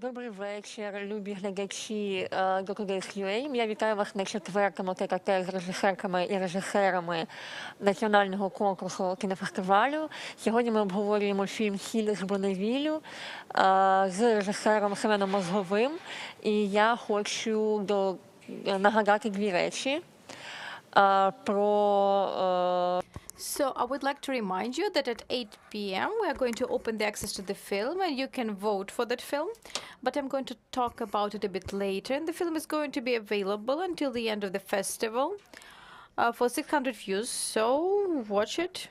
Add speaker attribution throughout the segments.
Speaker 1: Добрий вечір, любі глядачі Docudays UA. Я вітаю вас на четвертому тет-а-тет з режисерками і режисерами національного конкурсу кінофестивалю. Сьогодні ми обговорюємо фільм «Сіль» з Бонневілю з режисером Симоном Мозговим. І я хочу нагадати дві речі про...
Speaker 2: So I would like to remind you that at 8 p.m. we are going to open the access to the film and you can vote for that film. But I'm going to talk about it a bit later. And the film is going to be available until the end of the festival for 600 views. So watch it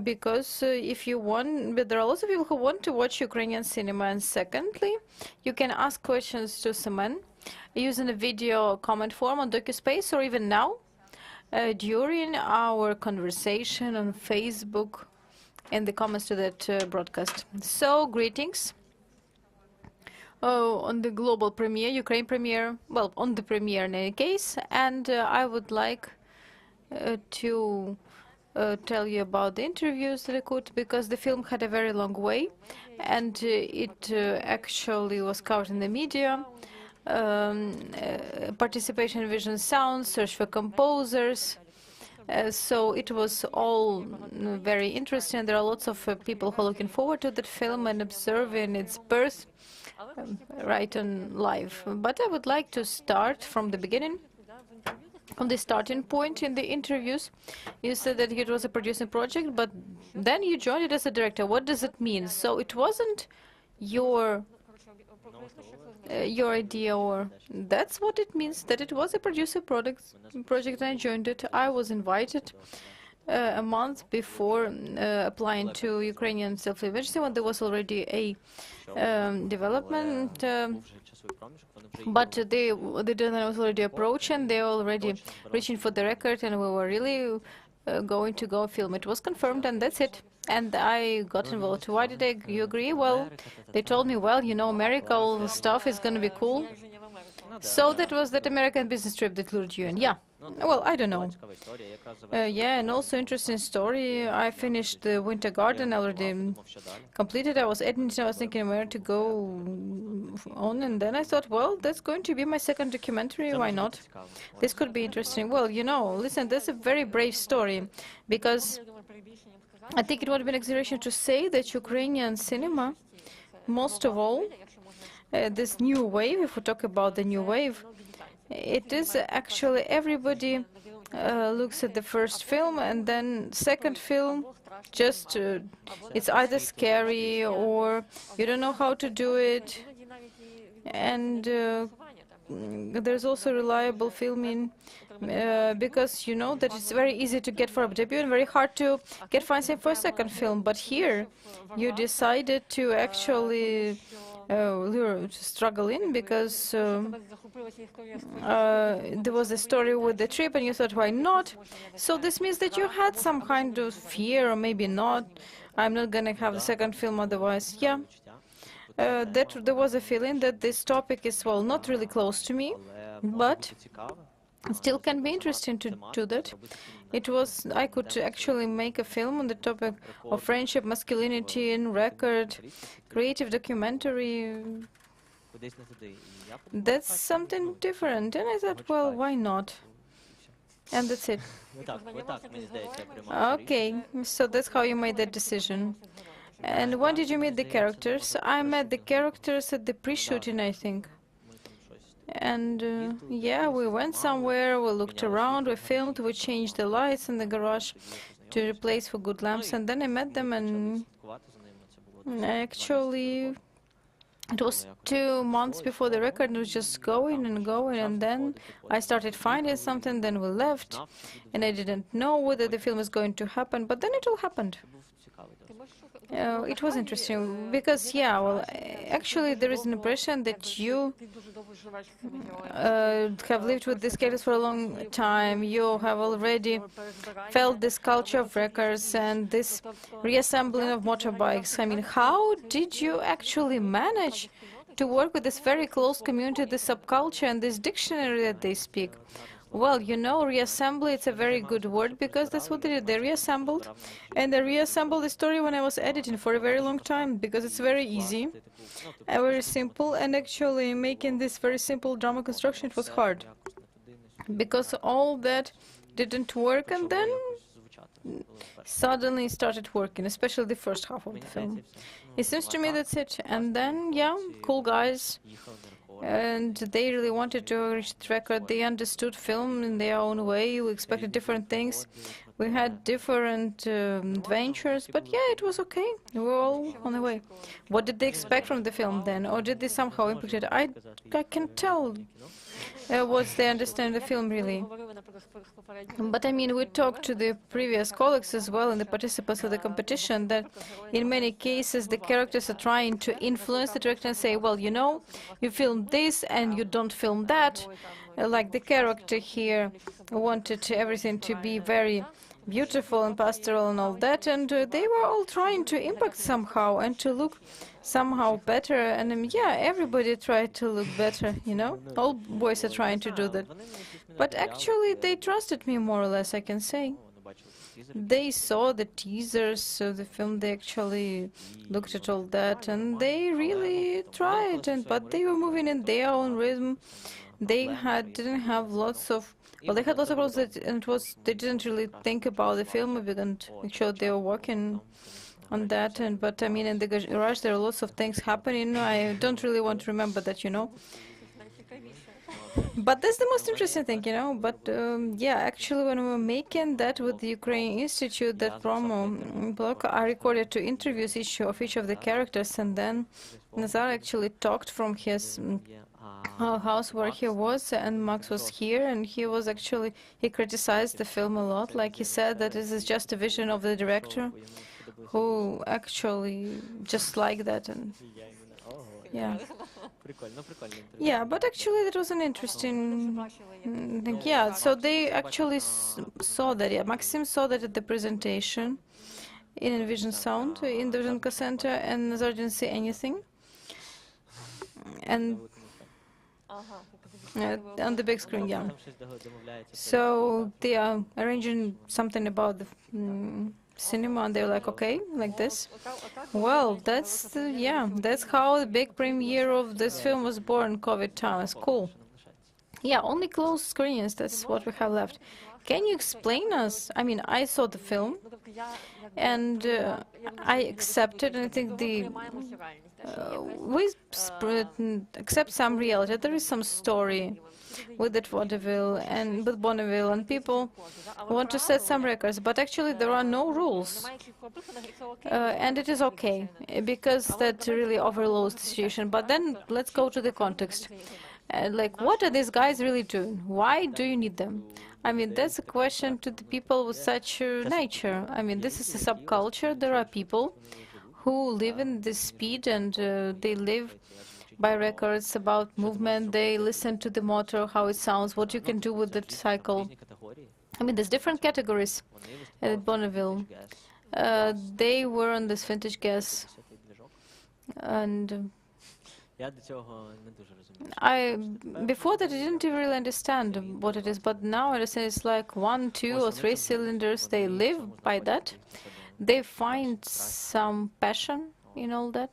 Speaker 2: because if you want, but there are lots of people who want to watch Ukrainian cinema. And secondly, you can ask questions to Simon using a video comment form on DocuSpace or even now. During our conversation on Facebook in the comments to that broadcast. So, greetings on the global premiere, Ukraine premiere, well, on the premiere in any case, and I would like to tell you about the interviews that I could, because the film had a very long way, and it actually was covered in the media. Participation in Vision Sound, search for composers. So it was all very interesting. There are lots of people who are looking forward to that film and observing its birth right on live. But I would like to start from the beginning. On the starting point in the interviews, you said that it was a producing project, but then you joined it as a director. What does it mean? So it wasn't your idea, or that's what it means, that it was a producer project and I joined it. I was invited a month before applying to Ukrainian self-eventually when there was already a development, but the deadline was already approaching, they were already reaching for the record, and we were really going to go film. It was confirmed, and that's it. And I got involved. Why did you agree? Well, they told me, well, you know, America, all the stuff is going to be cool. So that was that American business trip that lured you in. Yeah. Well, I don't know. Yeah, and also interesting story. I finished the Winter Garden already completed. I was editing. I was thinking where to go on, and then I thought, well, that's going to be my second documentary. Why not? This could be interesting. Well, you know, listen, that's a very brave story, because I think it would have been an exaggeration to say that Ukrainian cinema, most of all, this new wave, if we talk about the new wave, it is actually everybody looks at the first film, and then second film, just it's either scary or you don't know how to do it. And there's also reliable filming, because you know that it's very easy to get for a debut and very hard to get financing for a second film. But here, you decided to actually struggle in, because there was a story with the trip, and you thought, why not? So this means that you had some kind of fear, or maybe not. I'm not going to have the second film otherwise. Yeah. That there was a feeling that this topic is, well, not really close to me, but it still can be interesting to do that. It was, I could actually make a film on the topic of friendship, masculinity, and record, creative documentary. That's something different. And I thought, well, why not? And that's it. Okay, so that's how you made that decision. And when did you meet the characters? I met the characters at the pre-shooting, I think. And yeah, we went somewhere, we looked around, we filmed, we changed the lights in the garage to replace for good lamps, and then I met them, and actually it was 2 months before the record. It was just going and going, and then I started finding something, then we left, and I didn't know whether the film was going to happen, but then it all happened. It was interesting, because, yeah, well, actually there is an impression that you have lived with these characters for a long time. You have already felt this culture of records and this reassembling of motorbikes. I mean, how did you actually manage to work with this very close community, this subculture, and this dictionary that they speak? Well, you know, reassembly, it's a very good word, because that's what they did. They reassembled, and they reassembled the story when I was editing for a very long time, because it's very easy, and very simple, and actually making this very simple drama construction, it was hard, because all that didn't work, and then suddenly started working, especially the first half of the film. It seems to me that's it. And then, yeah, cool guys. And they really wanted to reach the record. They understood film in their own way. We expected different things. We had different adventures, but yeah, it was okay. We were all on the way. What did they expect from the film then? Or did they somehow impact it? I can tell what they understand the film, really. But I mean, we talked to the previous colleagues as well and the participants of the competition that in many cases the characters are trying to influence the director and say, well, you know, you film this and you don't film that. Like the character here wanted everything to be very beautiful and pastoral and all that, and they were all trying to impact somehow and to look somehow better, and yeah, everybody tried to look better, you know, all boys are trying to do that. But actually they trusted me more or less, I can say. They saw the teasers of the film, they actually looked at all that, and they really tried, but they were moving in their own rhythm. They didn't have lots of, well, they had lots of roles that, and they didn't really think about the film, and actually they were working on that. But I mean, in the garage there are lots of things happening. I don't really want to remember that, you know. But that's the most interesting thing, you know. But yeah, actually, when we were making that with the Ukrainian Institute, that promo blog, I recorded 2 interviews of each of the characters, and then Nazar actually talked from his house where he was, and Max was here, and he criticized the film a lot. Like he said that this is just a vision of the director, who actually just like that, and yeah. Yeah, but actually that was an interesting thing. Yeah, so they actually saw that, yeah, Maksym saw that at the presentation in Envision Sound, in the Zhenka Center, and Nazar didn't see anything. And on the big screen, yeah. So they are arranging something about the cinema, and they're like, okay, like this. Well, that's that's how the big premiere of this film was born. COVID times, cool. Yeah, only closed screens. That's what we have left. Can you explain us? I mean, I saw the film, and I accepted, and I think we accept some reality. There is some story with that Bonneville and with Bonneville, and people want to set some records, but actually there are no rules, and it is okay because that really overloads the situation. But then let's go to the context. Like, what are these guys really doing? Why do you need them? I mean, that's a question to the people with such nature. I mean, this is a subculture. There are people who live in this speed, and they live by records about movement. They listen to the motor, how it sounds, what you can do with the cycle. I mean, there's different categories at Bonneville. They were on this vintage gas, and before that I didn't even really understand what it is, but now I understand it's like 1, 2, or 3 cylinders. They live by that. They find some passion in all that,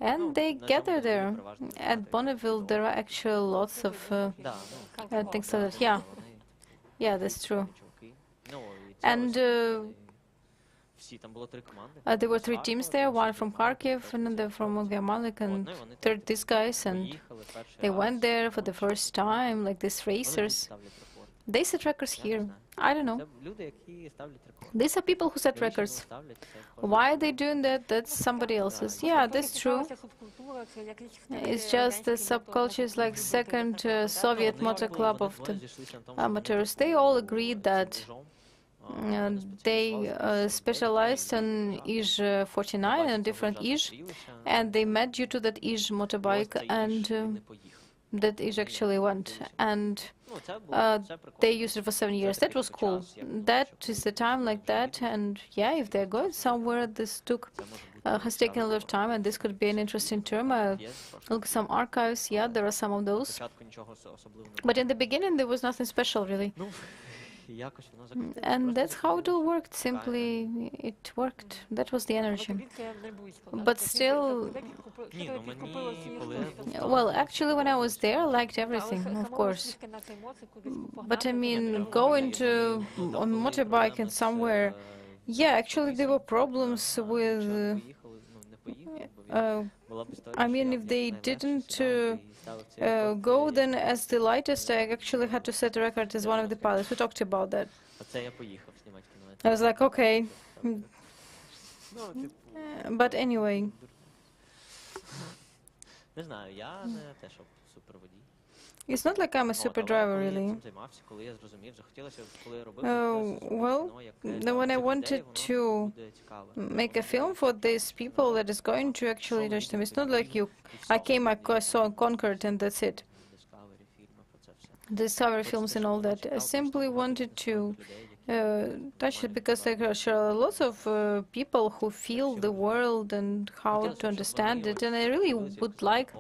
Speaker 2: and they gather there. At Bonneville there are actually lots of things like that. Yeah, that's true. And there were 3 teams there, one from Kharkiv, another from Yarmalik, and third these guys, and they went there for the first time, like these racers. They set records here. I don't know. These are people who set records. Why are they doing that? That's somebody else's. Yeah, that's true. It's just the subculture is like second Soviet motor club of the amateurs. They all agreed that they specialized in IJ 49 and different IJ, and they met due to that IJ motorbike, and that it actually went, and they used it for 7 years. That was cool. That is the time like that, and yeah, if they're going somewhere, this has taken a lot of time, and this could be an interesting term. Look at some archives. Yeah, there are some of those. But in the beginning, there was nothing special, really. And that's how it all worked. Simply, it worked. That was the energy. But still, well, actually, when I was there, I liked everything, of course. But I mean, going on motorbike and somewhere, yeah, actually, there were problems with. I mean, if they didn't go then as the lightest, I actually had to set a record as one of the pilots. We talked about that. I was like, okay. But anyway. It's not like I'm a super driver, really. Well, when I wanted to make a film for these people that is going to actually touch them, it's not like I came, I saw, conquered, and that's it. Discovery films and all that. I simply wanted to touch it because there are lots of people who feel the world and how to understand it, and I really would like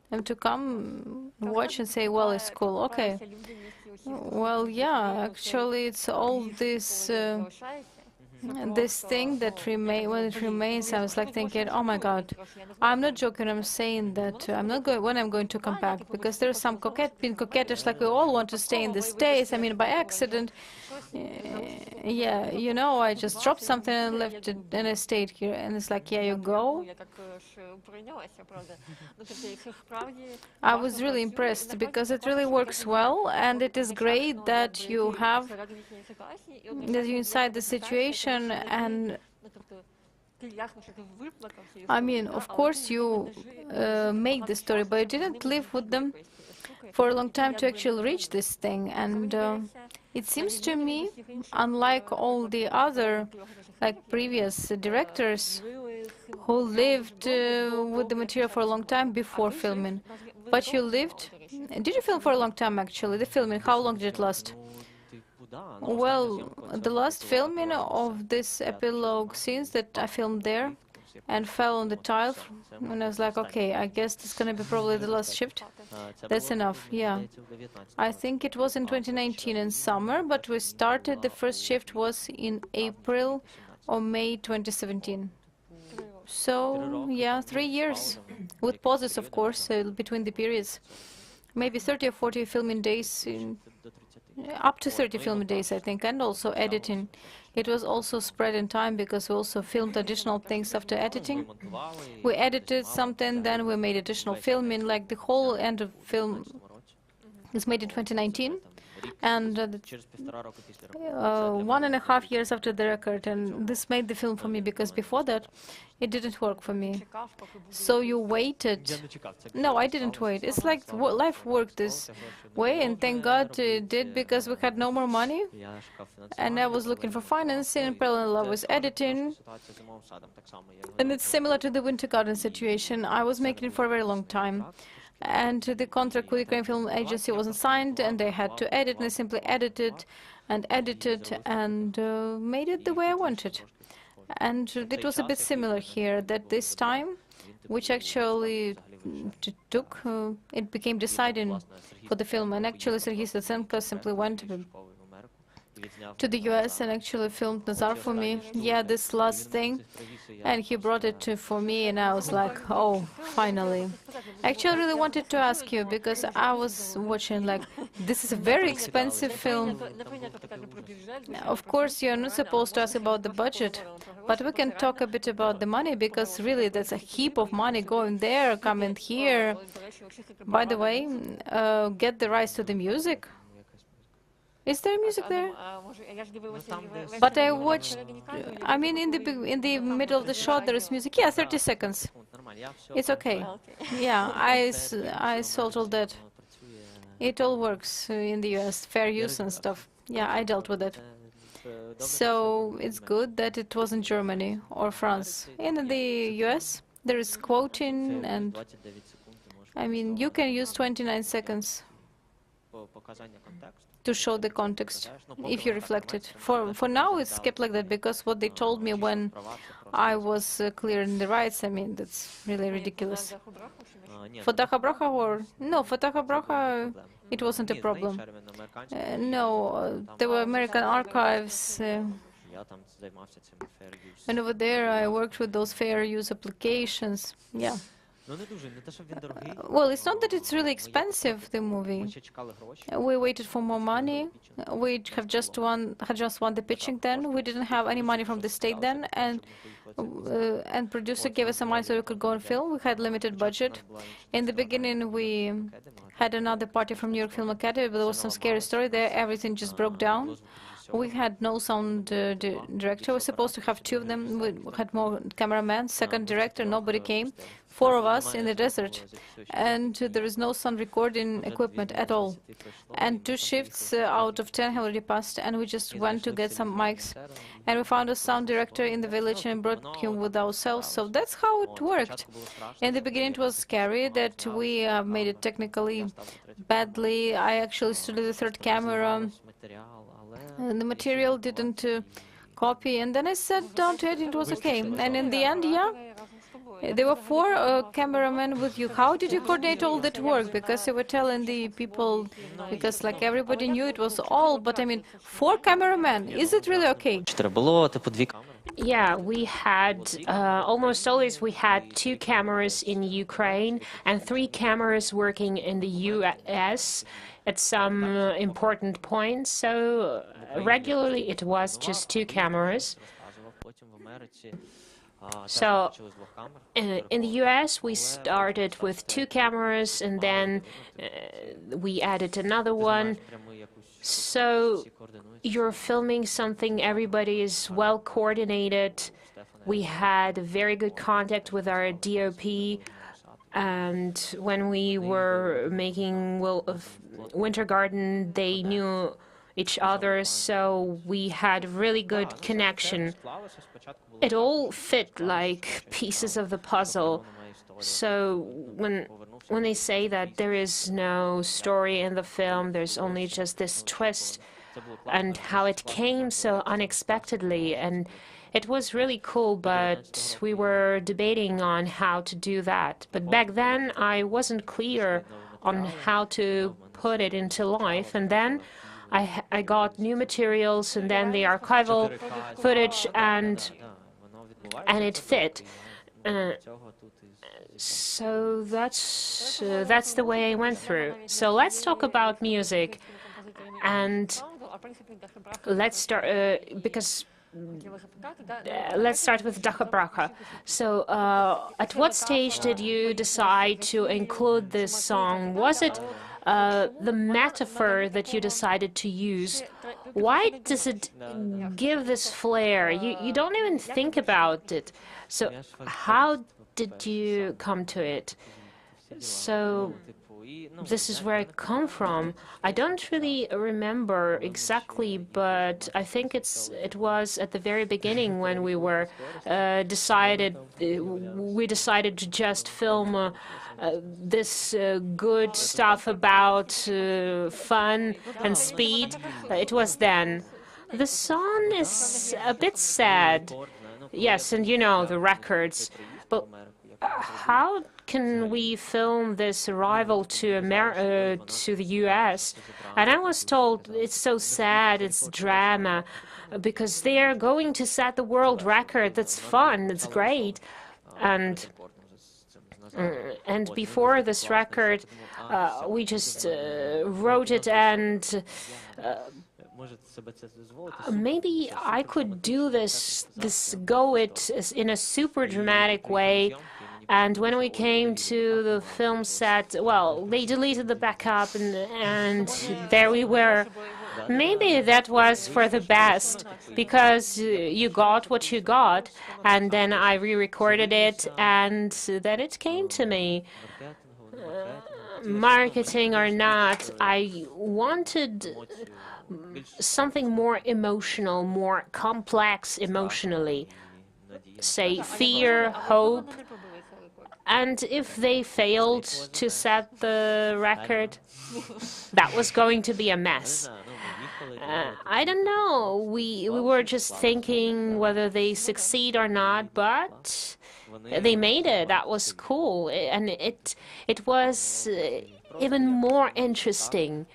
Speaker 2: them to come watch and say, well, it's cool. Okay. Well, yeah, actually, it's all this this thing that when it remains, I was like thinking, oh my God, I'm not joking. I'm saying that I'm not going when I'm going to come back, because there's some being coquettish, like we all want to stay in the States. I mean, by accident. Yeah, you know, I just dropped something and left it, and I stayed here. And it's like, yeah, you go. I was really impressed because it really works well, and it is great that you're inside the situation. And I mean, of course, you make the story, but you didn't live with them for a long time to actually reach this thing. And it seems to me, unlike all the other, like previous directors who lived with the material for a long time before filming, but you lived. Did you film for a long time, actually? The filming, how long did it last? Well, the last filming of this epilogue scenes that I filmed there and fell on the tile, and I was like, okay, I guess this is going to be probably the last shift. That's enough, yeah. I think it was in 2019 in summer, but we started, the first shift was in April or May 2017. So, yeah, 3 years, with pauses, of course, between the periods. Maybe 30 or 40 filming days, up to 30 filming days, I think, and also editing. It was also spread in time because we also filmed additional things after editing. We edited something, then we made additional filming, like the whole end of film is made in 2019. And 1.5 years after the record, and this made the film for me, because before that it didn't work for me. So you waited. No, I didn't wait. It's like life worked this way, and thank God it did, because we had no more money, and I was looking for financing, and parallel I was editing. And it's similar to the Winter Garden situation. I was making it for a very long time, and the contract with the Ukrainian Film Agency wasn't signed, and they had to edit, and I simply edited and made it the way I wanted. And it was a bit similar here, that this time, which actually took, it became deciding for the film. And actually Sergei Statsenko simply went to the US and actually filmed Nazar for me. Yeah, this last thing. And he brought it for me, and I was like, oh, finally. Actually, I really wanted to ask you, because I was watching, like, this is a very expensive film. Of course, you're not supposed to ask about the budget, but we can talk a bit about the money, because really that's a heap of money going there, coming here. By the way, get the rights to the music. Is there music there? But I watched, I mean, in the middle of the shot there is music. Yeah, 30 seconds. It's okay. Yeah, I sold all that. It all works in the US, fair use and stuff. Yeah, I dealt with it. So it's good that it was in Germany or France. In the US, there is quoting, and I mean, you can use 29 seconds to show the context if you reflect it. For now, it's kept like that because what they told me when I was clearing the rights, I mean, that's really ridiculous. For DAKH or no, for DAKH it wasn't a problem. No, there were American archives. And over there, I worked with those fair use applications. Yeah. Well, it's not that it's really expensive, the movie. We waited for more money. We had just won the pitching then. We didn't have any money from the state then, and producer gave us some money so we could go and film. We had limited budget. In the beginning, we had another party from New York Film Academy, but there was some scary story there. Everything just broke down. We had no sound director. We were supposed to have 2 of them. We had more cameramen, second director, nobody came. 4 of us in the desert. And there is no sound recording equipment at all. And 2 shifts out of 10 have already passed, and we just went to get some mics. And we found a sound director in the village and brought him with ourselves. So that's how it worked. In the beginning, it was scary that we made it technically badly. I actually stood at the 3rd camera. The material didn't copy, and then I sat down to it, and it was okay. And in the end, yeah, there were 4 cameramen with you. How did you coordinate all that work? Because you were telling the people, because like everybody knew it was all, but I mean, 4 cameramen, is it really okay?
Speaker 3: Yeah, we had, almost always we had 2 cameras in Ukraine and 3 cameras working in the US at some important points, so regularly it was just 2 cameras. So in the US we started with 2 cameras and then we added another one. So you're filming something, everybody is well coordinated. We had very good contact with our DOP, and when we were making Winter Garden, they knew each other, so we had really good connection. It all fit like pieces of the puzzle. So when they say that there is no story in the film, there's only just this twist, and how it came so unexpectedly, and it was really cool, but we were debating on how to do that. But back then, I wasn't clear on how to put it into life, and then I got new materials, and then the archival footage, and it fit. So that's the way I went through. So let's talk about music, and let's start let's start with DAKH. So, at what stage did you decide to include this song? Was it the metaphor that you decided to use? Why does it give this flair? You don't even think about it. So, how did you come to it? So, this is where I come from. I don't really remember exactly, but I think it was at the very beginning when we were decided to just film this good stuff about fun and speed. It was then. The song is a bit sad. Yes, and you know, the records. But how can we film this arrival to the US? And I was told it's so sad, it's drama, because they are going to set the world record. That's fun, it's great. And before this record, we just wrote it, and maybe I could do this go it in a super dramatic way. And when we came to the film set, well, they deleted the backup, and there we were. Maybe that was for the best, because you got what you got, and then I re-recorded it, and then it came to me. Marketing or not, I wanted something more emotional, more complex emotionally. Say fear, hope, And if they failed to set the record, that was going to be a mess. I don't know. We were just thinking whether they succeed or not, but they made it. That was cool, and it was even more interesting.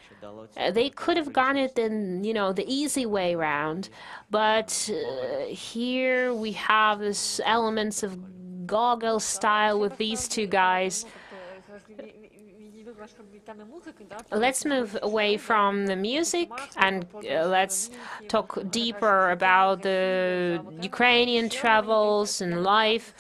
Speaker 3: They could have gone it in, the easy way round, but here we have this elements of Gogol style with these two guys. Let's move away from the music and let's talk deeper about the Ukrainian travels and life.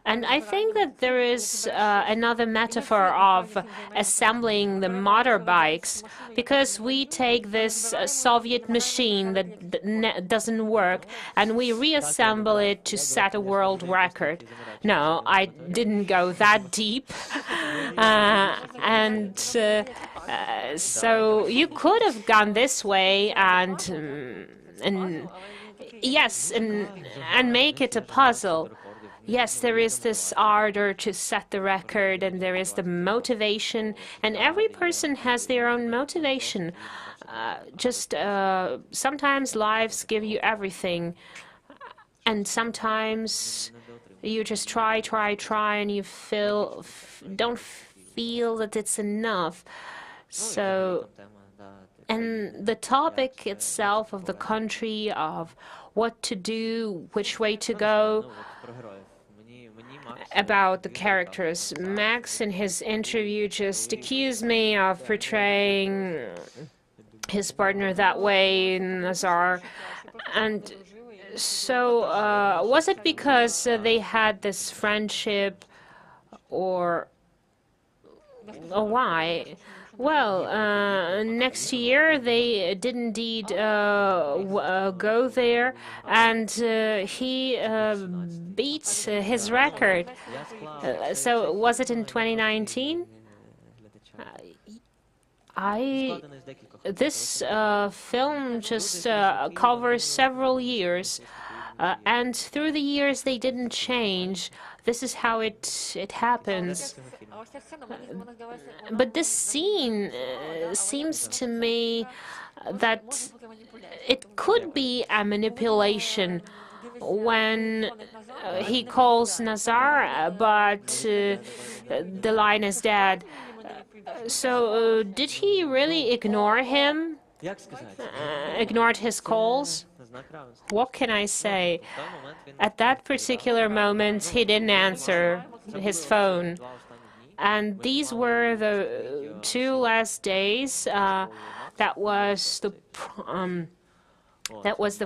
Speaker 3: And I think that there is another metaphor of assembling the motorbikes, because we take this Soviet machine that doesn't work and we reassemble it to set a world record. No, I didn't go that deep. So you could have gone this way and make it a puzzle. Yes, there is this ardor to set the record, and there is the motivation, and every person has their own motivation. Sometimes lives give you everything, and sometimes you just try, and you don't feel that it's enough. So, and the topic itself of the country, of what to do, which way to go, about the characters. Max, in his interview, just accused me of portraying his partner that way, Nazar. And so, was it because they had this friendship, or why? Well, next year they did indeed go there, and he beat his record. So was it in 2019? This film just covers several years, and through the years they didn't change. This is how it happens. But this scene seems to me that it could be a manipulation when he calls Nazar, but the line is dead. So did he really ignore him? Ignored his calls? What can I say? At that particular moment, he didn't answer his phone. And these were the 2 last days. That was the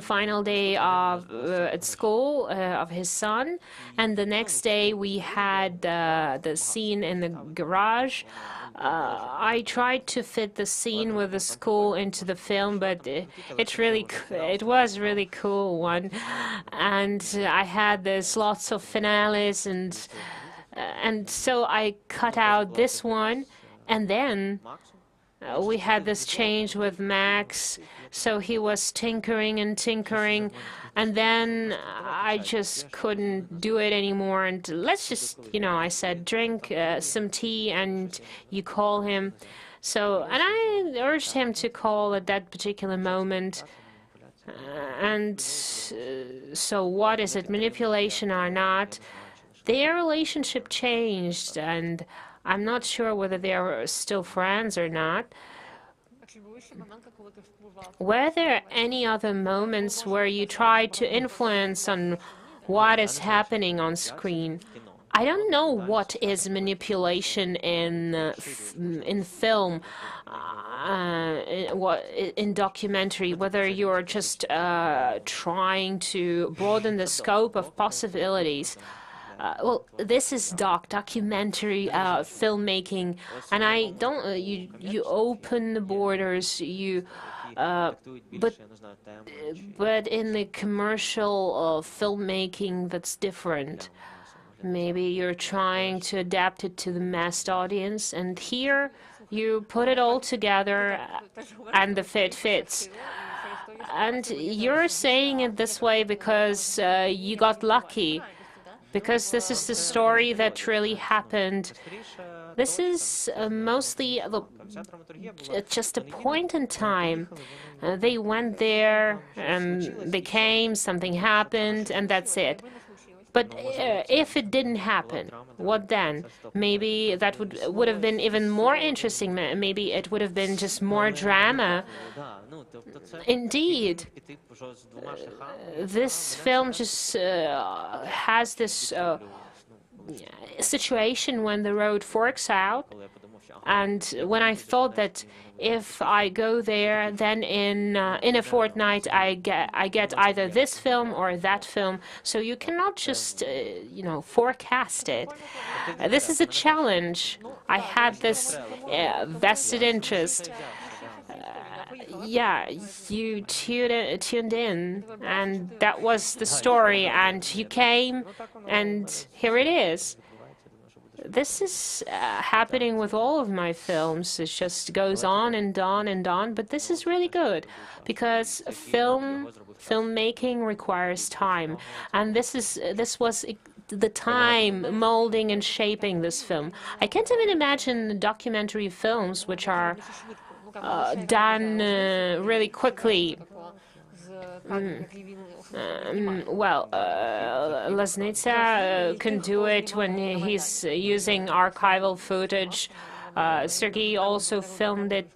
Speaker 3: final day of at school of his son, and the next day we had the scene in the garage. I tried to fit the scene with the school into the film, but it was really cool one, and I had this lots of finales, and so I cut out this one, and then we had this change with Max, so he was tinkering, and then I just couldn't do it anymore, and let's just, I said, drink some tea and you call him. So, and I urged him to call at that particular moment. And so what is it, manipulation or not? Their relationship changed, and I'm not sure whether they are still friends or not. Were there any other moments where you tried to influence on what is happening on screen? I don't know what is manipulation in film, in documentary, whether you're just trying to broaden the scope of possibilities. Well, this is documentary filmmaking, and I don't. You open the borders. But in the commercial filmmaking, that's different. Maybe you're trying to adapt it to the mass audience, and here you put it all together, and the fit fits. And you're saying it this way because you got lucky. because this is the story that really happened. This is mostly just a point in time. They went there, and they came, something happened, and that's it. But if it didn't happen, what then? Maybe that would have been even more interesting. Maybe it would have been just more drama. Indeed, this film just has this situation when the road forks out, and when I thought that if I go there, then in a fortnight I get either this film or that film. So you cannot just forecast it. This is a challenge. I had this vested interest. Yeah, you tuned in, and that was the story, and you came, and here it is. This is happening with all of my films. It just goes on and on and on, but this is really good because filmmaking requires time, and this was the time molding and shaping this film. I can't even imagine documentary films which are done really quickly. Well, Lasnitsa can do it when he's using archival footage. Sergei also filmed it.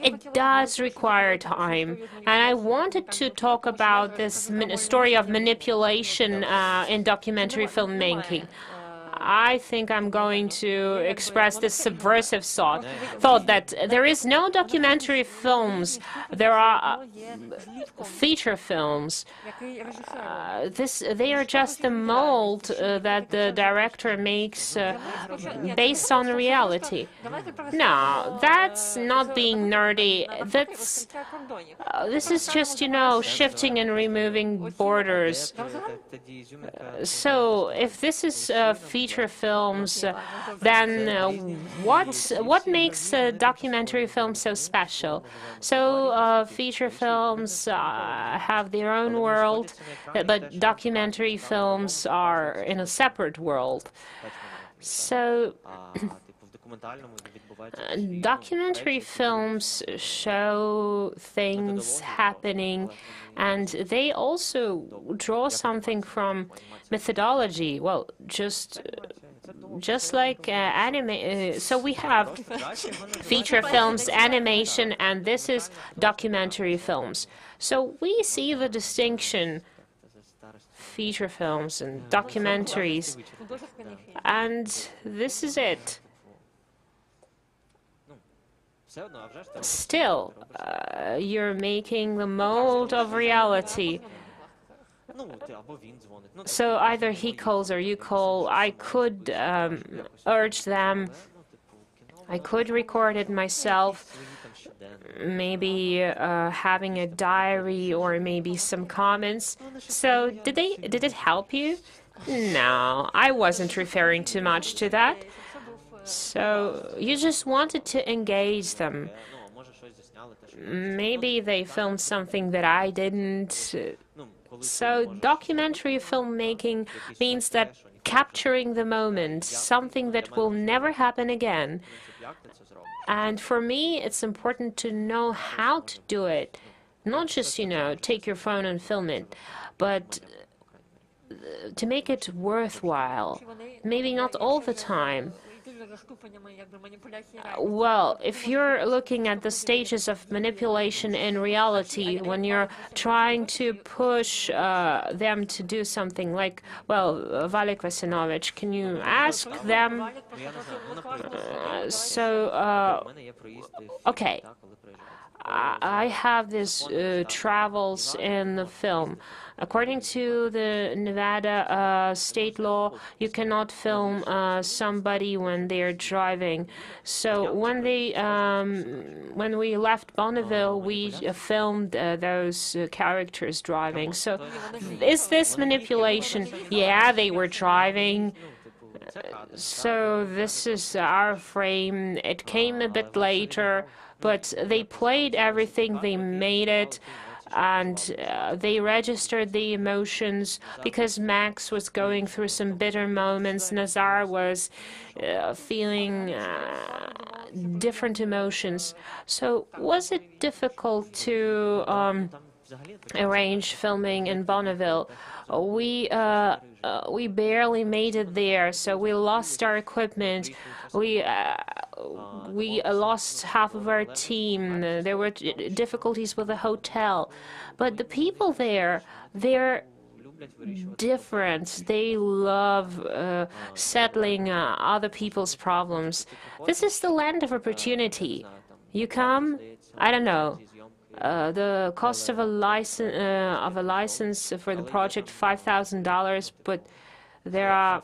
Speaker 3: It does require time. And I wanted to talk about this story of manipulation in documentary filmmaking. I think I'm going to express this subversive thought that there is no documentary films. There are feature films. They are just the mold that the director makes based on reality. No, that's not being nerdy. This is just, shifting and removing borders. So if this is feature films, then what makes a documentary film so special? So feature films have their own world, but documentary films are in a separate world. So documentary films show things happening, and they also draw something from methodology. Well, just like anime. So we have feature films, animation, and this is documentary films. So we see the distinction: feature films and documentaries, and this is it. Still, you're making the mold of reality. So either he calls or you call. I could urge them. I could record it myself, maybe having a diary or maybe some comments. So did it help you? No, I wasn't referring too much to that. So you just wanted to engage them. Maybe they filmed something that I didn't. So documentary filmmaking means that capturing the moment, something that will never happen again. And for me, it's important to know how to do it. Not just, take your phone and film it, but to make it worthwhile. Maybe not all the time. Well, if you're looking at the stages of manipulation in reality, when you're trying to push them to do something like, well, Valek Vasinovich, can you ask them? Okay. I have these travels in the film. According to the Nevada state law, you cannot film somebody when they're driving. So when we left Bonneville, we filmed those characters driving. So is this manipulation? Yeah, they were driving. So this is our frame. It came a bit later, but they played everything, they made it. and they registered the emotions because Max was going through some bitter moments. Nazar was feeling different emotions. So was it difficult to arrange filming in Bonneville? We barely made it there, so we lost our equipment. We lost half of our team. There were difficulties with the hotel, but the people there, they're different. They love settling other people's problems. This is the land of opportunity. You come, I don't know, the cost of a license for the project $5,000, but there are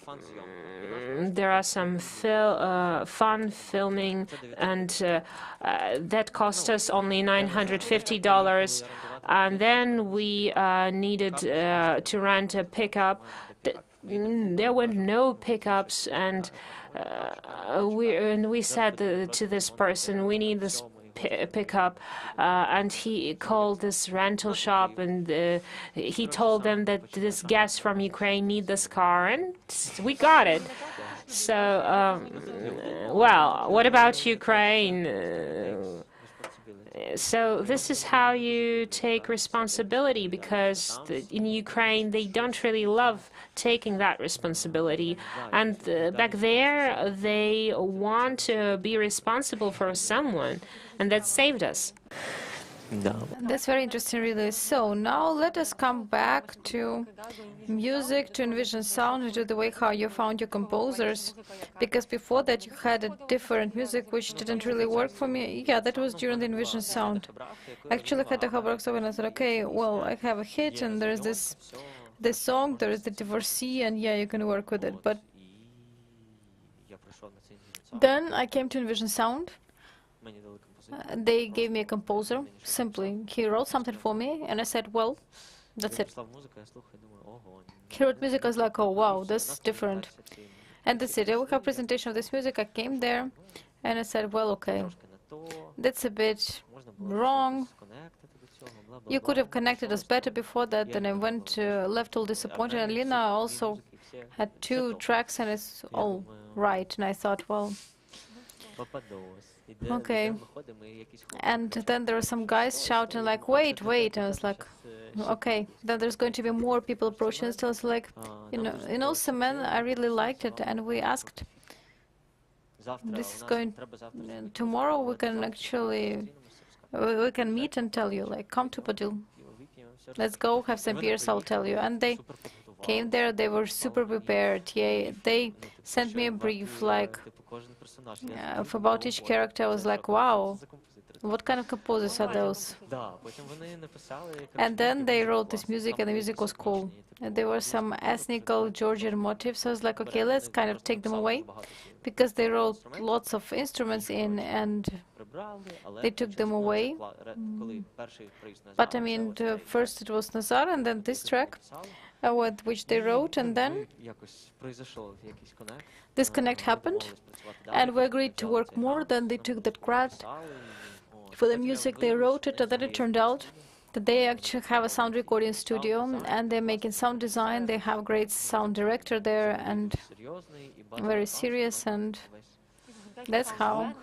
Speaker 3: some fun filming, and that cost us only $950. And then we needed to rent a pickup. There were no pickups, and we said to this person, we need this pickup, and he called this rental shop, and he told them that this guest from Ukraine need this car, and we got it. So, well, what about Ukraine? So this is how you take responsibility, because in Ukraine they don't really love taking that responsibility, and back there they want to be responsible for someone, and that saved us.
Speaker 2: That's very interesting, really. So now let us come back to music, to Envision Sound, and to the way how you found your composers. Because before that you had a different music which didn't really work for me. Yeah, that was during the Envision Sound. Actually, I had a homework, so when I said, okay, well, I have a hit, and there's this song, there is the divorcee, and yeah, you can work with it. But then I came to Envision Sound. They gave me a composer, simply. He wrote something for me, and I said, well, that's it. He wrote music, I was like, oh, wow, that's different. And that's it. I will have a presentation of this music. I came there, and I said, well, okay, that's a bit wrong. You could have connected us better before that. Then I went, left all disappointed. And Lina also had 2 tracks, and it's all right. And I thought, well, okay. And then there were some guys shouting like, wait, wait. I was like, okay. Then there's going to be more people approaching us. So I was like, you know, Simon, I really liked it. And we asked, this is going, tomorrow we can actually, we can meet and tell you, like, come to Podil. Let's go have some beers, I'll tell you. And they came there, they were super prepared. Yeah, they sent me a brief, like, about each character. I was like, wow, what kind of composers are those? And then they wrote this music, and the music was cool. And there were some ethnical Georgian motifs. I was like, okay, let's kind of take them away, because they wrote lots of instruments in, and they took them away. But I mean, first it was Nazar, and then this track, which they wrote, and then this connect happened, and we agreed to work more. Then they took that grant for the music, they wrote it, and then it turned out that they actually have a sound recording studio, and they're making sound design. They have a great sound director there, and very serious, and that's how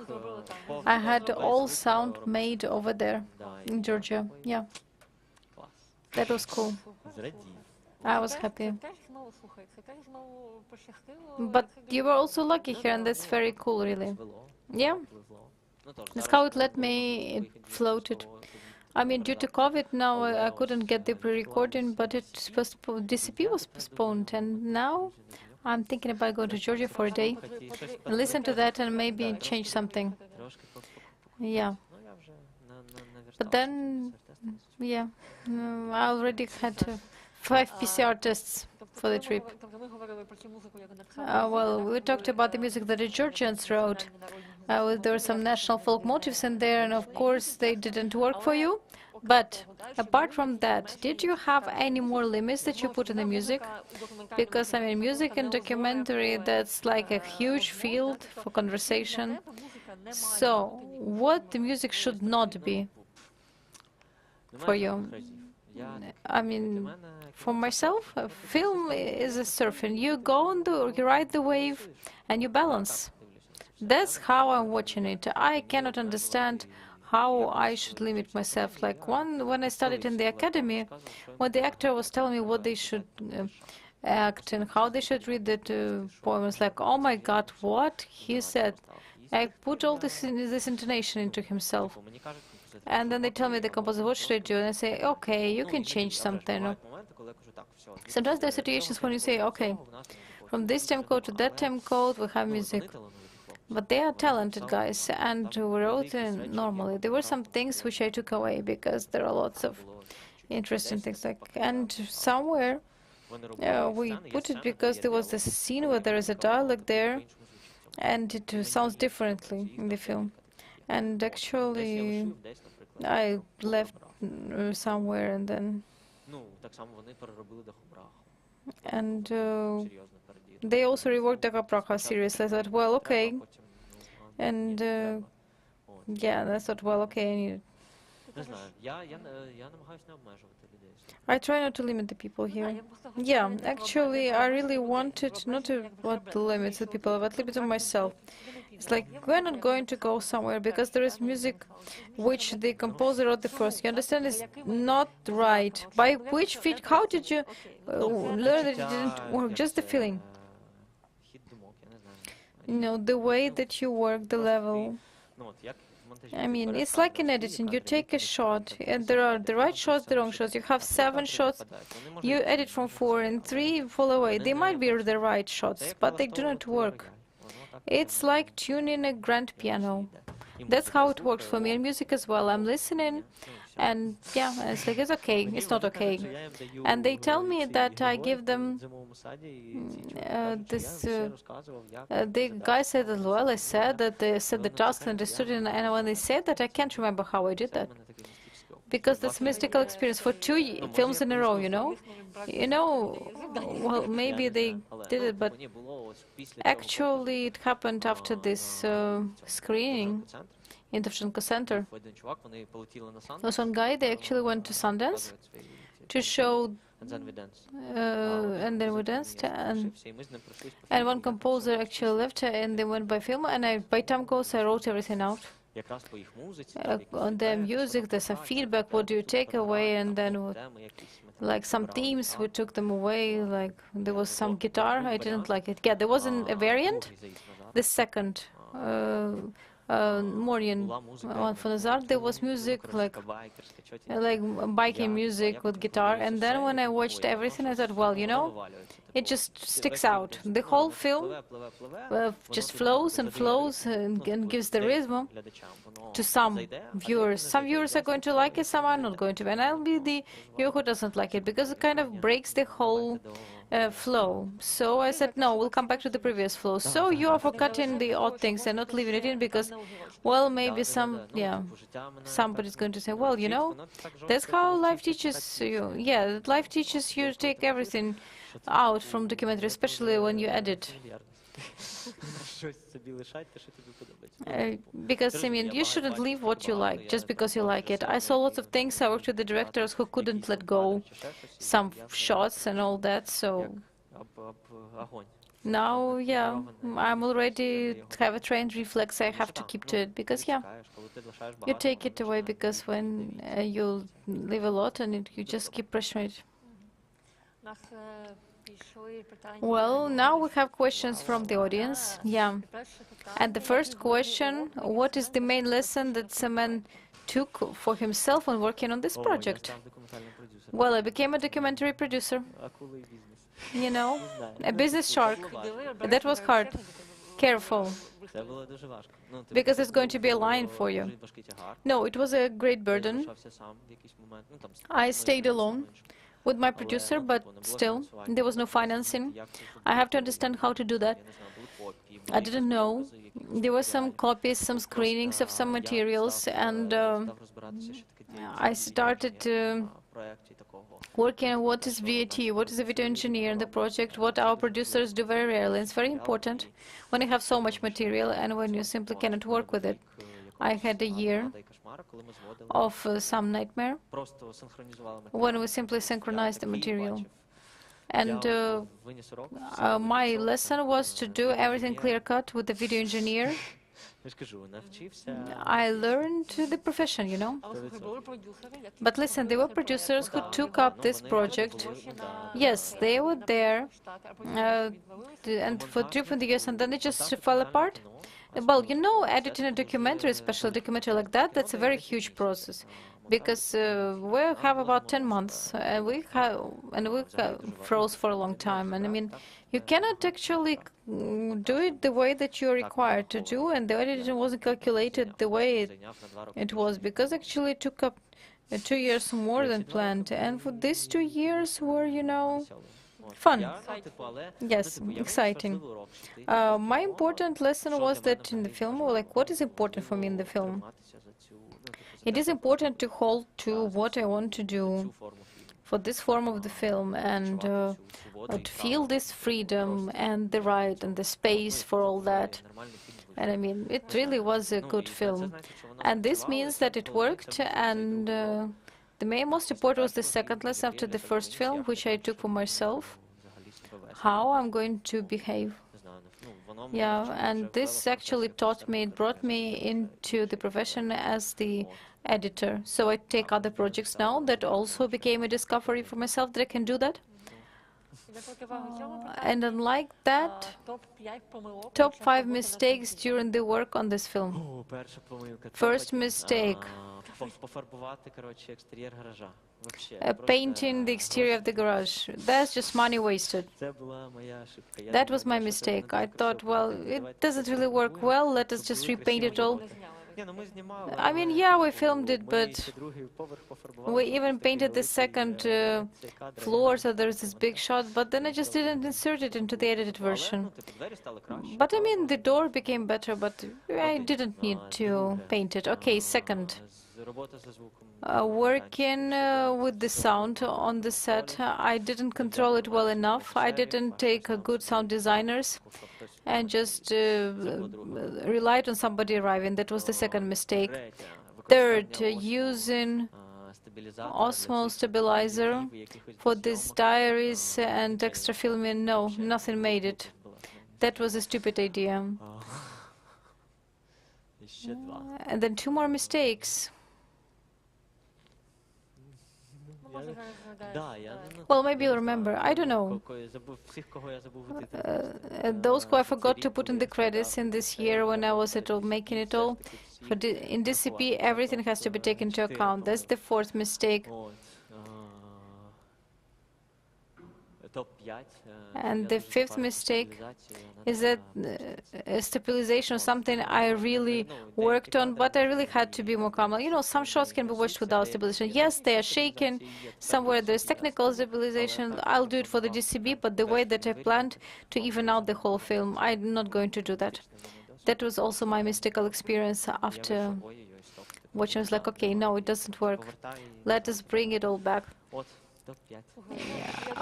Speaker 2: I had all sound made over there in Georgia. Yeah, that was cool. I was happy. But you were also lucky here, and that's very cool, really. Yeah, that's how it let me, it floated. I mean, due to COVID now, I couldn't get the pre-recording, but DCP was postponed, and now I'm thinking about going to Georgia for a day, and listen to that, and maybe change something. Yeah. But then, yeah, I already had 5 PCR tests for the trip. Well, we talked about the music that the Georgians wrote. There were some national folk motifs in there, and of course they didn't work for you. But apart from that, did you have any more limits that you put in the music? Because, I mean, music and documentary, that's like a huge field for conversation. So, what the music should not be for you? I mean, for myself, a film is a surfing. You go on you ride the wave, and you balance. That's how I'm watching it. I cannot understand how I should limit myself. Like when I studied in the academy, when the actor was telling me what they should act and how they should read the poem, it's like, oh my God, what he said. I put all this intonation into himself. And then they tell me, the composer, what should I do? And I say, okay, you can change something. Sometimes there are situations when you say, okay, from this time code to that time code, we have music. But they are talented guys, and we wrote normally. There were some things which I took away because there are lots of interesting things. And somewhere we put it because there was this scene where there is a dialogue there, and it sounds differently in the film. And actually, I left somewhere and then. And they also reworked DAKH seriously. I thought, well, okay. And yeah, I thought, well, okay, I need it. I try not to limit the people here. Yeah, actually, I really wanted not to put the limits of people, but limits of myself. It's like, we're not going to go somewhere because there is music which the composer wrote the first. You understand? It's not right. By which feet? How did you learn that it didn't work? Just the feeling. You know, the way that you work the level. I mean, it's like in editing. You take a shot, and there are the right shots, the wrong shots. You have 7 shots, you edit from 4, and 3 fall away. They might be the right shots, but they do not work. It's like tuning a grand piano. That's how it works for me, and music as well. I'm listening, and yeah, it's like, it's okay, it's not okay. And they tell me that I give them the guy said as well, I said that they said the task and understood it, and when they said that, I can't remember how I did that. Because that's mystical experience for 2 films in a row, you know? Well, maybe they did it, but actually it happened after this screening in the Shevchenko Center. There was one guy, they actually went to Sundance to show, and then we danced, and one composer actually left, and they went by film, and by time goes, I wrote everything out. On the music, there's some feedback, what do you take away, and then like some themes, we took them away, like there was some guitar, I didn't like it. Yeah, there wasn't a variant, the second morning one for Nazar, there was music like biking music with guitar, and then when I watched everything, I thought, well, you know, it just sticks out. The whole film just flows and flows and gives the rhythm to some viewers. Some viewers are going to like it, some are not going to, and I'll be the viewer who doesn't like it because it kind of breaks the whole flow. So I said, no, we'll come back to the previous flow. So you are forgetting the odd things and not leaving it in because, well, maybe somebody's going to say, well, you know, that's how life teaches you. Yeah, life teaches you to take everything out from documentary, especially when you edit. Because, I mean, you shouldn't leave what you like just because you like it. I saw lots of things. I worked with the directors who couldn't let go some shots and all that, so now, yeah, I'm already have a trained reflex. I have to keep to it because, yeah, you take it away because when you live a lot and you just keep pressuring it. Well, now we have questions from the audience. Yeah. And the first question, what is the main lesson that Simon took for himself when working on this project? Well, I became a documentary producer. You know, a business shark. That was hard. Careful. Because there's going to be a line for you. No, it was a great burden. I stayed alone with my producer, but still, there was no financing. I have to understand how to do that. I didn't know. There were some copies, some screenings of some materials, and I started working on what is VAT, what is a video engineer in the project, what our producers do very rarely. It's very important when you have so much material and when you simply cannot work with it. I had a year of some nightmare when we simply synchronized the material. And my lesson was to do everything clear-cut with the video engineer. I learned the profession, you know. But listen, there were producers who took up this project. Yes, they were there, and for different years, and then it just fell apart. Well, you know, editing a documentary, especially a documentary like that, that's a very huge process. Because we have about 10 months, and we froze for a long time. And I mean, you cannot actually do it the way that you're required to do, and the editing wasn't calculated the way it was, because actually it took up 2 years more than planned. And for these 2 years were, you know, fun. Yes, exciting. My important lesson was that in the film, like, what is important for me in the film? It is important to hold to what I want to do for this form of the film, and to feel this freedom and the right and the space for all that. And I mean, it really was a good film. And this means that it worked, and the most important was the second lesson after the first film, which I took for myself, how I'm going to behave. Yeah, and this actually taught me, it brought me into the profession as the editor. So I take other projects now that also became a discovery for myself that I can do that. And unlike that, top 5 mistakes during the work on this film. First mistake, painting the exterior of the garage. That's just money wasted. That was my mistake. I thought, well, it doesn't really work well, let us just repaint it all. I mean, yeah, we filmed it, but we even painted the second floor, so there's this big shot, but then I just didn't insert it into the edited version. But I mean, the door became better, but I didn't need to paint it. Okay, second. Working with the sound on the set, I didn't control it well enough. I didn't take good sound designers and just relied on somebody arriving. That was the second mistake. Third, using Osmo stabilizer for these diaries and extra filming. No, nothing made it. That was a stupid idea. And then 2 more mistakes. Well, maybe you'll remember. I don't know. Those who I forgot to put in the credits in this year when I was making it all. In DCP, everything has to be taken into account. That's the 4th mistake. And the 5th mistake is that stabilization is something I really worked on, but I really had to be more calm. You know, some shots can be watched without stabilization. Yes, they are shaken. Somewhere there's technical stabilization. I'll do it for the DCB, but the way that I planned to even out the whole film, I'm not going to do that. That was also my mystical experience after watching. I was like, okay, no, it doesn't work. Let us bring it all back. Yeah,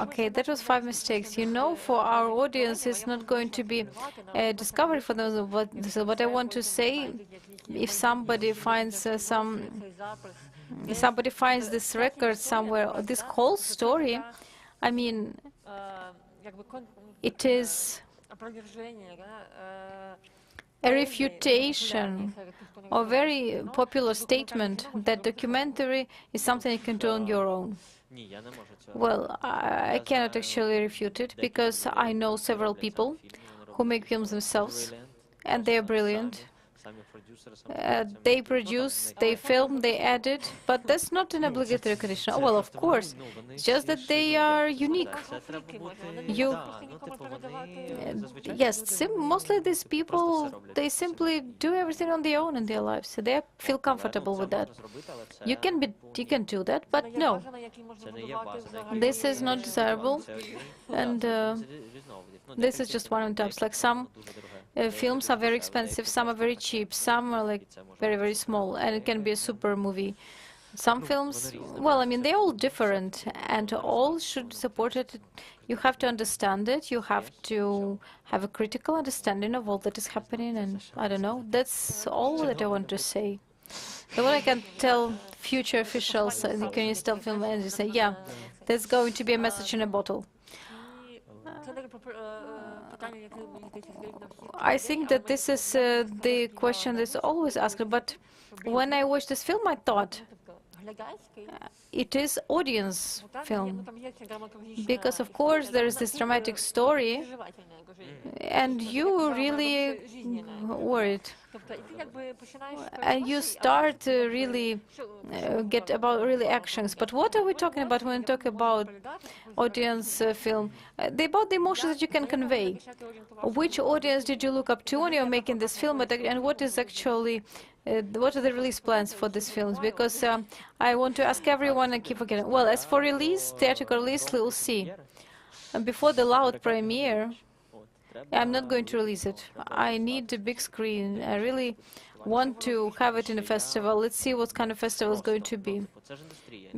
Speaker 2: okay, that was 5 mistakes. You know, for our audience, it's not going to be a discovery for them. What I want to say, if somebody finds this record somewhere, this whole story, I mean, it is a refutation of a very popular statement that documentary is something you can do on your own. Well, I cannot actually refute it, because I know several people who make films themselves, and they are brilliant. They produce, they film, they edit, but that's not an obligatory condition. Oh, well, of course, it's just that they are unique. Yes, mostly these people, they simply do everything on their own in their lives. So they feel comfortable with that. You can do that, but no, this is not desirable, and this is just one of the types. Like some films are very expensive, some are very cheap, some are like very, very small, and it can be a super movie. Some films, well, I mean, they're all different, and all should support it. You have to understand it. You have to have a critical understanding of all that is happening, and I don't know. That's all that I want to say. So what I can tell future officials in the Ukrainian film industry, say, yeah, there's going to be a message in a bottle. I think that this is the question that's always asked, but when I watched this film, I thought it is audience film, because of course there is this dramatic story, and you really worried, and you start to really get about really actions. But what are we talking about when we talk about audience film? About the emotions that you can convey. Which audience did you look up to when you're making this film, and what is actually what are the release plans for these films? Because I want to ask everyone and keep forgetting. Well, as for release, theatrical release, we'll see. And before the loud premiere, I'm not going to release it. I need a big screen. I really want to have it in a festival. Let's see what kind of festival it's going to be.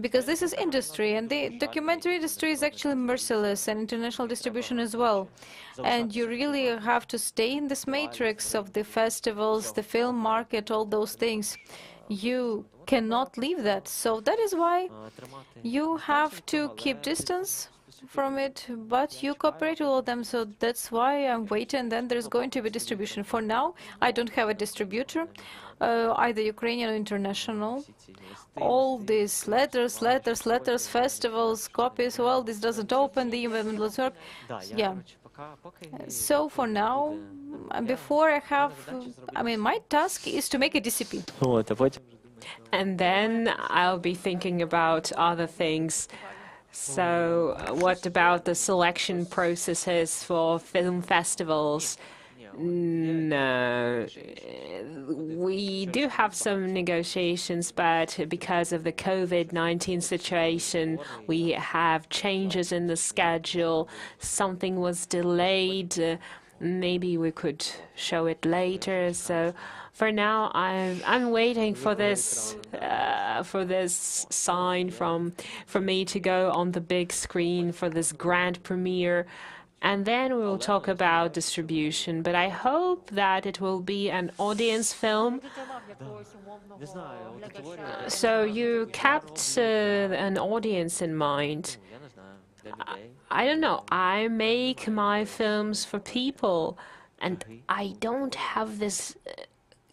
Speaker 2: Because this is industry, and the documentary industry is actually merciless, and international distribution as well. And you really have to stay in this matrix of the festivals, the film market, all those things. You cannot leave that. So that is why you have to keep distance from it, but you cooperate with all of them. So that's why I'm waiting, and then there's going to be distribution. For now, I don't have a distributor, either Ukrainian or international. All these letters, festivals, copies, well, this doesn't open, the event doesn't work. Yeah. So for now, before I have, I mean, my task is to make a DCP.
Speaker 3: And then I'll be thinking about other things. So what about the selection processes for film festivals? No, we do have some negotiations, but because of the COVID-19 situation, we have changes in the schedule. Something was delayed. Maybe we could show it later. So for now, I'm waiting for this sign for me to go on the big screen for this grand premiere. And then we will talk about distribution, but I hope that it will be an audience film. So you kept an audience in mind. I don't know. I make my films for people, and I don't have this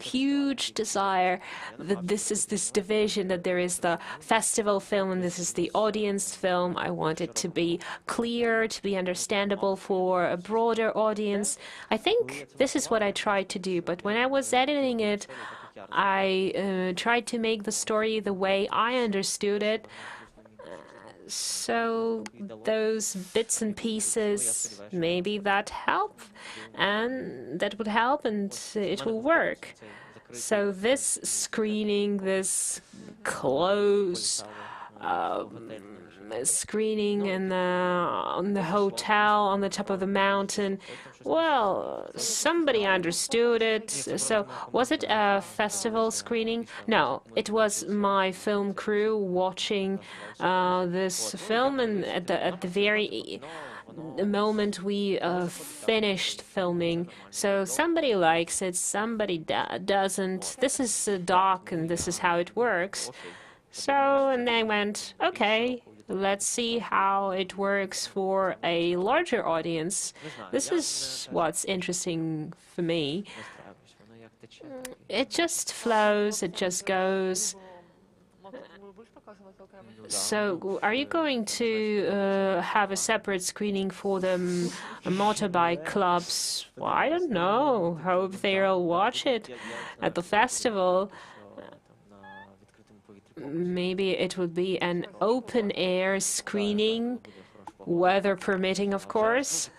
Speaker 3: huge desire that this is this division, that there is the festival film and this is the audience film. I want it to be clear, to be understandable for a broader audience. I think this is what I tried to do, but when I was editing it, I tried to make the story the way I understood it. So those bits and pieces, maybe that help, and that would help, and it will work. So this screening, this close screening in on the hotel on the top of the mountain, well, somebody understood it. So was it a festival screening? No, it was my film crew watching this film, and at the very moment we finished filming. So somebody likes it, somebody doesn't. This is a doc, and this is how it works. So, and they went, okay, let's see how it works for a larger audience. This is what's interesting for me. It just flows, it just goes. So, are you going to have a separate screening for the motorbike clubs? Well, I don't know. Hope they'll watch it at the festival. Maybe it would be an open-air screening, weather permitting, of course.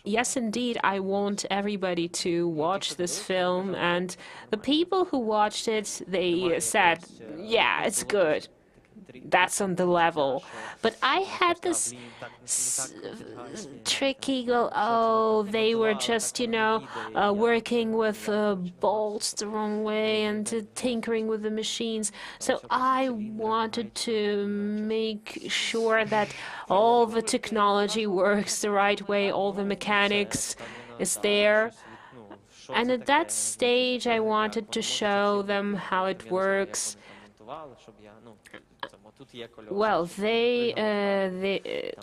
Speaker 3: Yes, indeed, I want everybody to watch this film, and the people who watched it, they said, yeah, it's good. that's on the level. But I had this tricky, oh, they were just, working with bolts the wrong way and tinkering with the machines. So I wanted to make sure that all the technology works the right way, all the mechanics is there. And at that stage, I wanted to show them how it works. Well,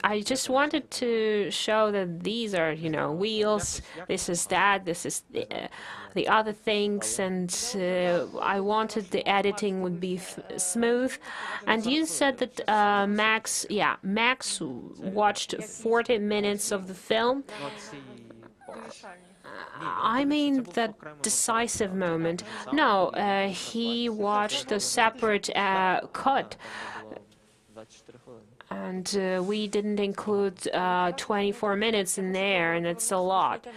Speaker 3: I just wanted to show that these are, wheels, this is that, this is the other things, and I wanted the editing would be smooth. And you said that Max watched 40 minutes of the film. I mean that decisive moment. No, he watched the separate cut. And we didn't include 24 minutes in there, and it's a lot.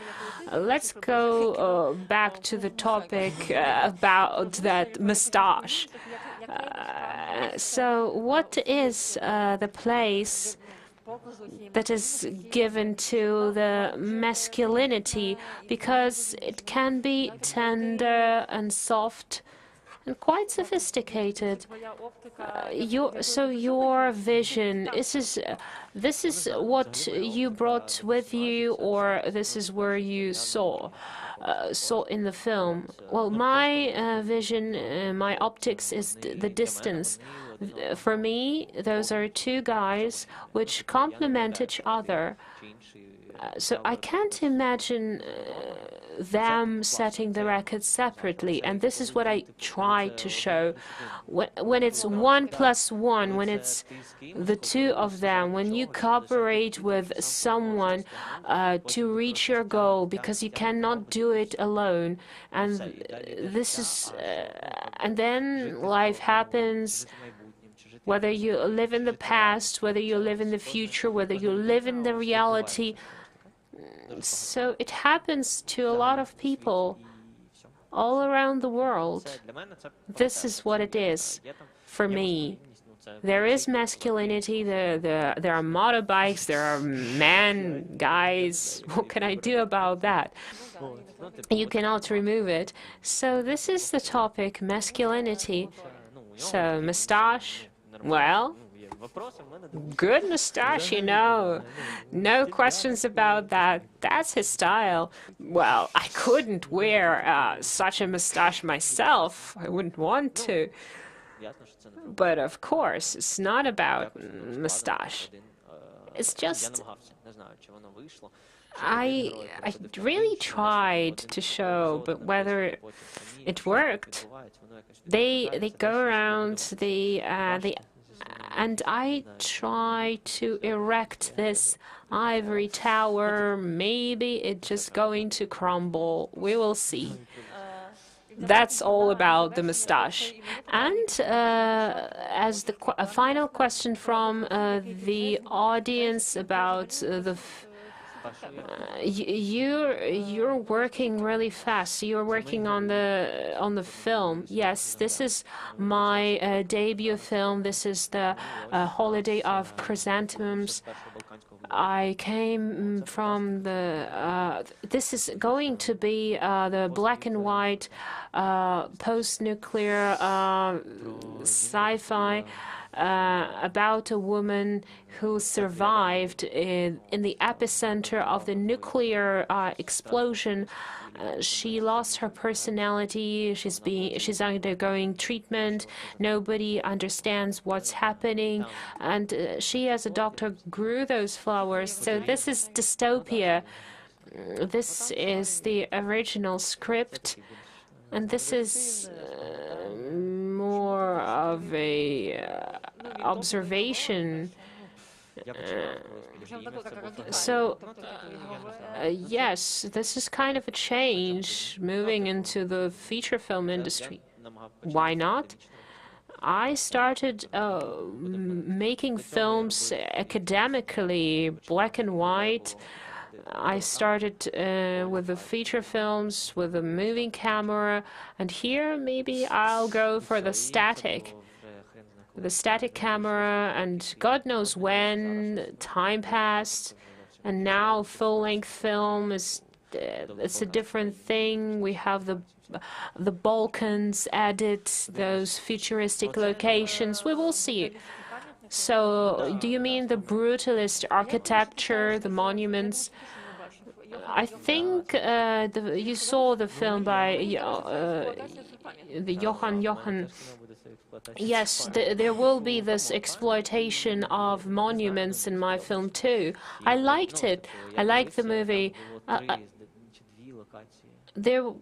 Speaker 3: Let's go back to the topic about that mustache. So what is the place that is given to the masculinity, because it can be tender and soft and quite sophisticated. Your vision, this is what you brought with you, or this is where you saw in the film? Well, my vision, my optics is the distance. For me, those are two guys which complement each other. So I can't imagine them setting the records separately, and this is what I try to show. When it's 1 + 1, when it's the two of them, when you cooperate with someone to reach your goal, because you cannot do it alone, and this is, and then life happens. Whether you live in the past, whether you live in the future, whether you live in the reality. So it happens to a lot of people all around the world. This is what it is for me. There is masculinity, there are motorbikes, there are men, guys. What can I do about that? You cannot remove it. So this is the topic, masculinity. So mustache, well, good mustache, no questions about that. That's his style. Well, I couldn't wear such a mustache myself. I wouldn't want to. But of course, it's not about mustache. It's just, I really tried to show, but whether it worked, they go around, and I try to erect this ivory tower. Maybe it's just going to crumble. We will see. That's all about the mustache. And as a final question from the audience about you're working really fast. You're working on the film. Yes, this is my debut film. This is the Holiday of Chrysanthemums. I came from the. This is going to be the black and white post-nuclear sci-fi. About a woman who survived in the epicenter of the nuclear explosion. She lost her personality. She's undergoing treatment. Nobody understands what's happening, and she, as a doctor, grew those flowers. So this is dystopia. This is the original script, and this is more of a observation. Yes, this is kind of a change, moving into the feature film industry. Why not? I started making films academically, black and white. I started with the feature films, with the moving camera, and here maybe I'll go for the static. with a static camera, and God knows when time passed, and now full-length film is it's a different thing. We have the Balkans added, those futuristic locations. We will see. So, do you mean the brutalist architecture, the monuments? I think you saw the film by the Johan. Yes, there will be this exploitation of monuments in my film too. I liked it. I liked the movie. There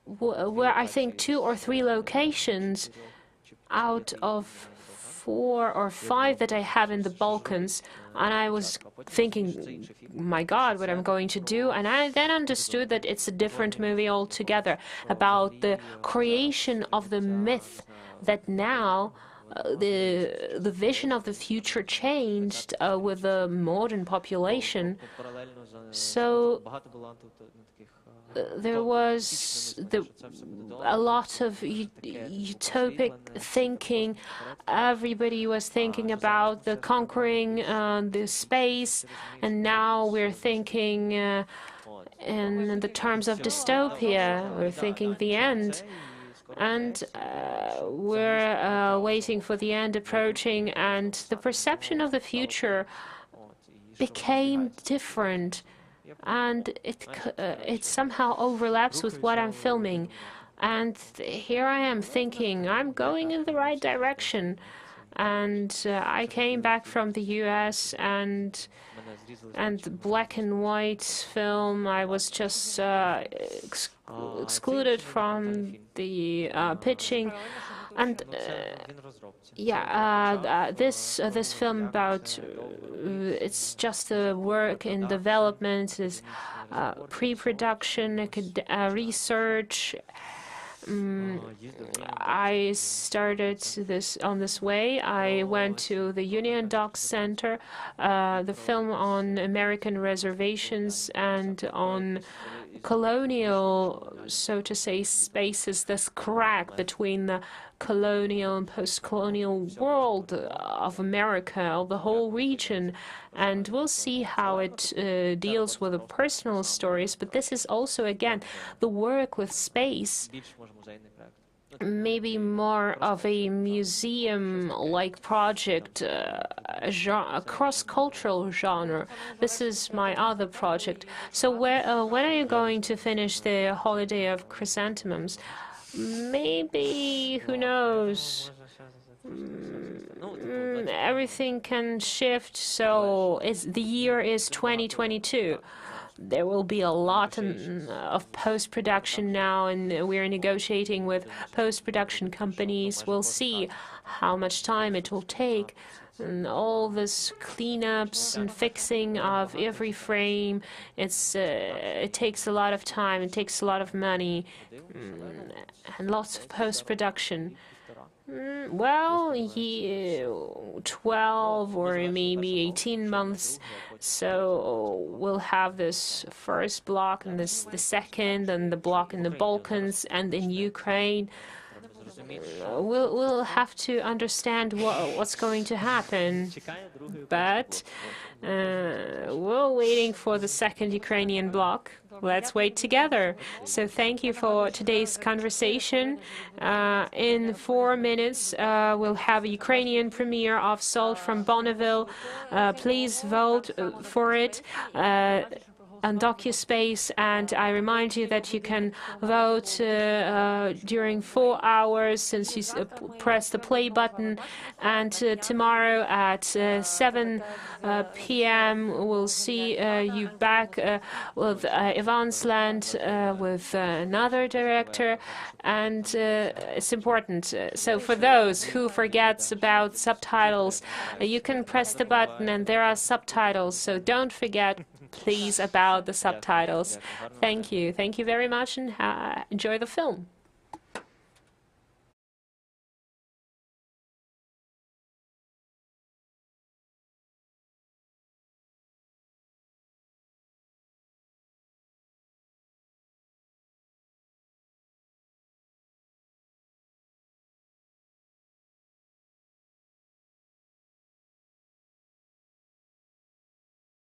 Speaker 3: were, I think, 2 or 3 locations out of 4 or 5 that I have in the Balkans, and I was thinking, my God, what I'm going to do, and I then understood that it's a different movie altogether, about the creation of the myth that now the vision of the future changed with the modern population. So there was a lot of utopic thinking. Everybody was thinking about the conquering the space, and now we're thinking in the terms of dystopia. We're thinking the end. And we're waiting for the end approaching, and the perception of the future became different. And it somehow overlaps with what I'm filming. And here I am thinking, I'm going in the right direction. And I came back from the US, and black and white film, I was just excluded from the pitching. And this film about it's just a work in development, is pre-production, research. I started this way. I went to the Union Doc Center, the film on American reservations and on colonial, so to say, spaces, this crack between the colonial and post-colonial world of America, of the whole region. And we'll see how it deals with the personal stories. But this is also, again, the work with space, maybe more of a museum-like project, a cross-cultural genre. This is my other project. So when are you going to finish the Holiday of Chrysanthemums? Maybe, who knows? Everything can shift, so the year is 2022. There will be a lot of post-production now, and we're negotiating with post-production companies. We'll see how much time it will take. And all this cleanups and fixing of every frame, it takes a lot of time, it takes a lot of money, and lots of post-production. Well, 12 or maybe 18 months. So we'll have this first block, and the second, and the block in the Balkans and in Ukraine. We'll have to understand what's going to happen. But we're waiting for the second Ukrainian block. Let's wait together. So thank you for today's conversation. In 4 minutes, we'll have a Ukrainian premiere of Salt from Bonneville. Please vote for it on DocuSpace, and I remind you that you can vote during 4 hours since you press the play button. And tomorrow at 7 p.m. we'll see you back with Ivansland with another director, and it's important. So for those who forgets about subtitles, you can press the button and there are subtitles, so don't forget, please, about the subtitles. Thank you. Thank you very much, and enjoy the film.